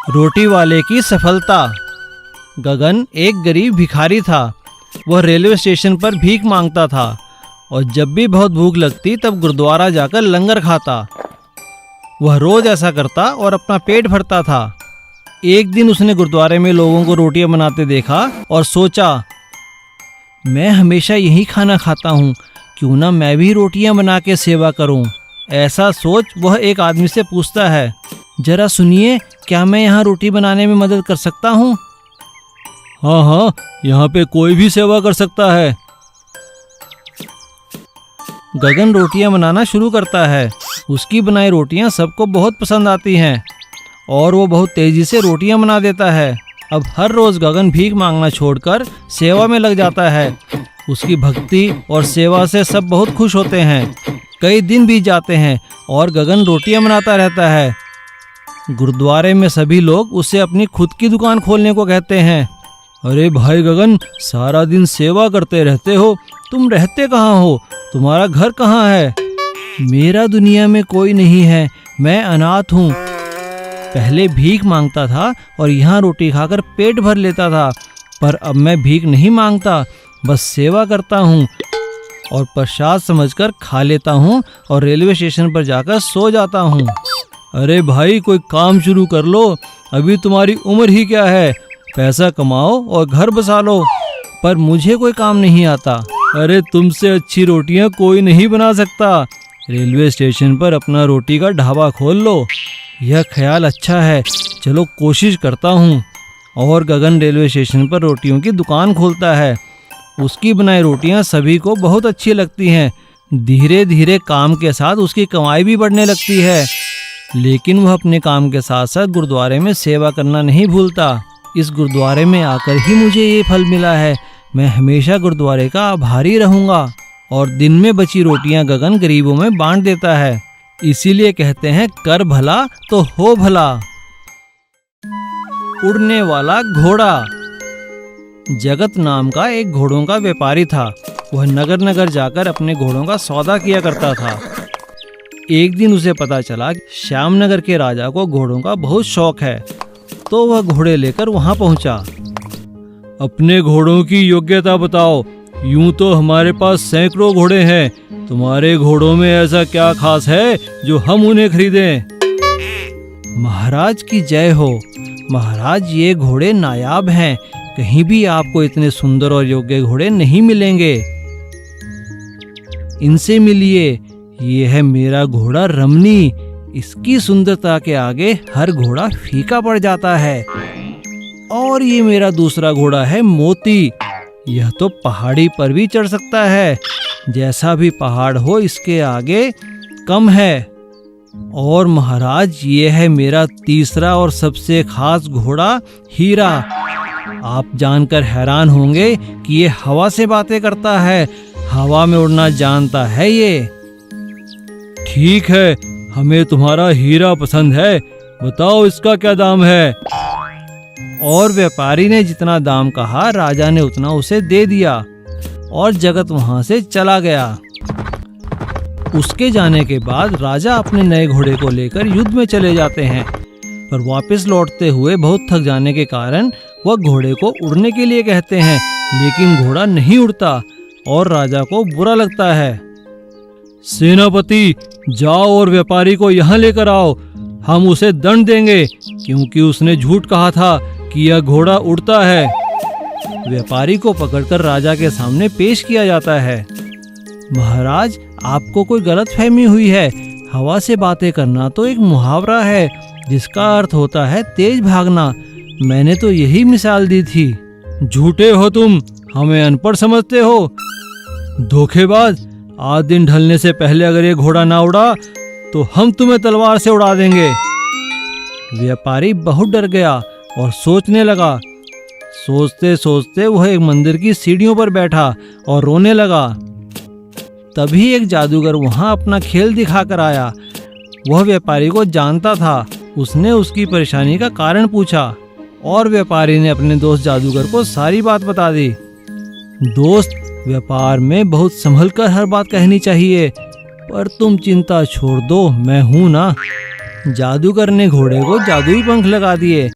रोटी वाले की सफलता। गगन एक गरीब भिखारी था। वह रेलवे स्टेशन पर भीख मांगता था और जब भी बहुत भूख लगती तब गुरुद्वारा जाकर लंगर खाता। वह रोज ऐसा करता और अपना पेट भरता था। एक दिन उसने गुरुद्वारे में लोगों को रोटियां बनाते देखा और सोचा, मैं हमेशा यही खाना खाता हूँ, क्यों ना मैं भी रोटियां बना के सेवा करूँ। ऐसा सोच वह एक आदमी से पूछता है, जरा सुनिए, क्या मैं यहाँ रोटी बनाने में मदद कर सकता हूँ? हाँ हाँ, यहाँ पे कोई भी सेवा कर सकता है। गगन रोटियां बनाना शुरू करता है। उसकी बनाई रोटियां सबको बहुत पसंद आती हैं और वो बहुत तेजी से रोटियां बना देता है। अब हर रोज गगन भीख मांगना छोड़कर सेवा में लग जाता है। उसकी भक्ति और सेवा से सब बहुत खुश होते हैं। कई दिन बीत जाते हैं और गगन रोटियां बनाता रहता है। गुरुद्वारे में सभी लोग उसे अपनी खुद की दुकान खोलने को कहते हैं। अरे भाई गगन, सारा दिन सेवा करते रहते हो, तुम रहते कहाँ हो? तुम्हारा घर कहाँ है? मेरा दुनिया में कोई नहीं है, मैं अनाथ हूँ। पहले भीख मांगता था और यहाँ रोटी खाकर पेट भर लेता था, पर अब मैं भीख नहीं मांगता, बस सेवा करता हूँ और प्रसाद समझकर खा लेता हूँ और रेलवे स्टेशन पर जाकर सो जाता हूँ। अरे भाई, कोई काम शुरू कर लो, अभी तुम्हारी उम्र ही क्या है, पैसा कमाओ और घर बसा लो। पर मुझे कोई काम नहीं आता। अरे तुमसे अच्छी रोटियां कोई नहीं बना सकता। रेलवे स्टेशन पर अपना रोटी का ढाबा खोल लो। यह ख्याल अच्छा है, चलो कोशिश करता हूँ। और गगन रेलवे स्टेशन पर रोटियों की दुकान खोलता है। उसकी बनाई रोटियां सभी को बहुत अच्छी लगती हैं। धीरे धीरे काम के साथ उसकी कमाई भी बढ़ने लगती है। लेकिन वह अपने काम के साथ साथ गुरुद्वारे में सेवा करना नहीं भूलता। इस गुरुद्वारे में आकर ही मुझे ये फल मिला है, मैं हमेशा गुरुद्वारे का आभारी रहूंगा। और दिन में बची रोटियां गगन गरीबों में बांट देता है। इसीलिए कहते हैं, कर भला तो हो भला। उड़ने वाला घोड़ा। जगत नाम का एक घोड़ों का व्यापारी था। वह नगर नगर जाकर अपने घोड़ों का सौदा किया करता था। एक दिन उसे पता चला श्यामनगर के राजा को घोड़ों का बहुत शौक है, तो वह घोड़े लेकर वहां पहुंचा। अपने घोड़ों की योग्यता बताओ, यूं तो हमारे पास सैकड़ों घोड़े हैं, तुम्हारे घोड़ों में ऐसा क्या खास है जो हम उन्हें खरीदें? महाराज की जय हो। महाराज, ये घोड़े नायाब हैं, कहीं भी आपको इतने सुंदर और योग्य घोड़े नहीं मिलेंगे। इनसे मिलिए, ये है मेरा घोड़ा रमनी। इसकी सुंदरता के आगे हर घोड़ा फीका पड़ जाता है। और ये मेरा दूसरा घोड़ा है मोती। यह तो पहाड़ी पर भी चढ़ सकता है, जैसा भी पहाड़ हो इसके आगे कम है। और महाराज, ये है मेरा तीसरा और सबसे खास घोड़ा हीरा। आप जानकर हैरान होंगे कि ये हवा से बातें करता है, हवा में उड़ना जानता है ये। ठीक है, हमें तुम्हारा हीरा पसंद है, बताओ इसका क्या दाम है? और व्यापारी ने जितना दाम कहा, राजा ने उतना उसे दे दिया और जगत वहां से चला गया। उसके जाने के बाद राजा अपने नए घोड़े को लेकर युद्ध में चले जाते हैं, पर वापस लौटते हुए बहुत थक जाने के कारण वह घोड़े को उड़ने के लिए कहते हैं, लेकिन घोड़ा नहीं उड़ता और राजा को बुरा लगता है। सेनापति, जाओ और व्यापारी को यहाँ लेकर आओ, हम उसे दंड देंगे क्योंकि उसने झूठ कहा था कि यह घोड़ा उड़ता है। व्यापारी को पकड़कर राजा के सामने पेश किया जाता है। महाराज, आपको कोई गलतफहमी हुई है। हवा से बातें करना तो एक मुहावरा है जिसका अर्थ होता है तेज भागना। मैंने तो यही मिसाल दी थी। झूठे हो तुम, हमें अनपढ़ समझते हो। धोखेबाज, आज दिन ढलने से पहले अगर ये घोड़ा ना उड़ा तो हम तुम्हें तलवार से उड़ा देंगे। व्यापारी बहुत डर गया और सोचने लगा। सोचते सोचते वह एक मंदिर की सीढ़ियों पर बैठा और रोने लगा। तभी एक जादूगर वहां अपना खेल दिखाकर आया। वह व्यापारी को जानता था। उसने उसकी परेशानी का कारण पूछा और व्यापारी ने अपने दोस्त जादूगर को सारी बात बता दी। दोस्त, व्यापार में बहुत संभल कर हर बात कहनी चाहिए, पर तुम चिंता छोड़ दो, मैं हूं ना। जादूगर ने घोड़े को जादुई पंख लगा दिए